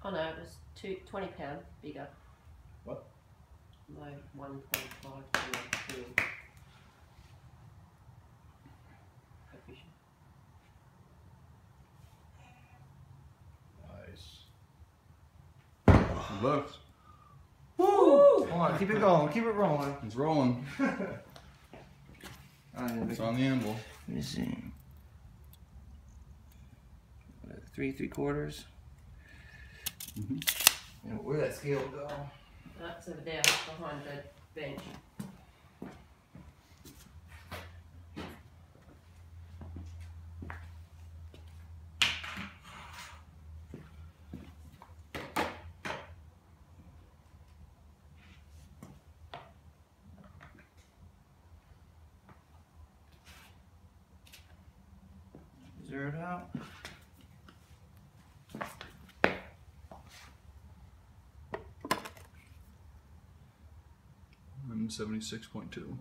Oh no, it was 20 pound bigger. What? My 1.5 kilo. Coefficient. Nice. Left. Woo! Come on, keep it going. Keep it rolling. It's rolling. It's on the anvil. Let me see. 3 3/4. And where'd that scale go? That's over there behind the bench. Zero it out. 176.2.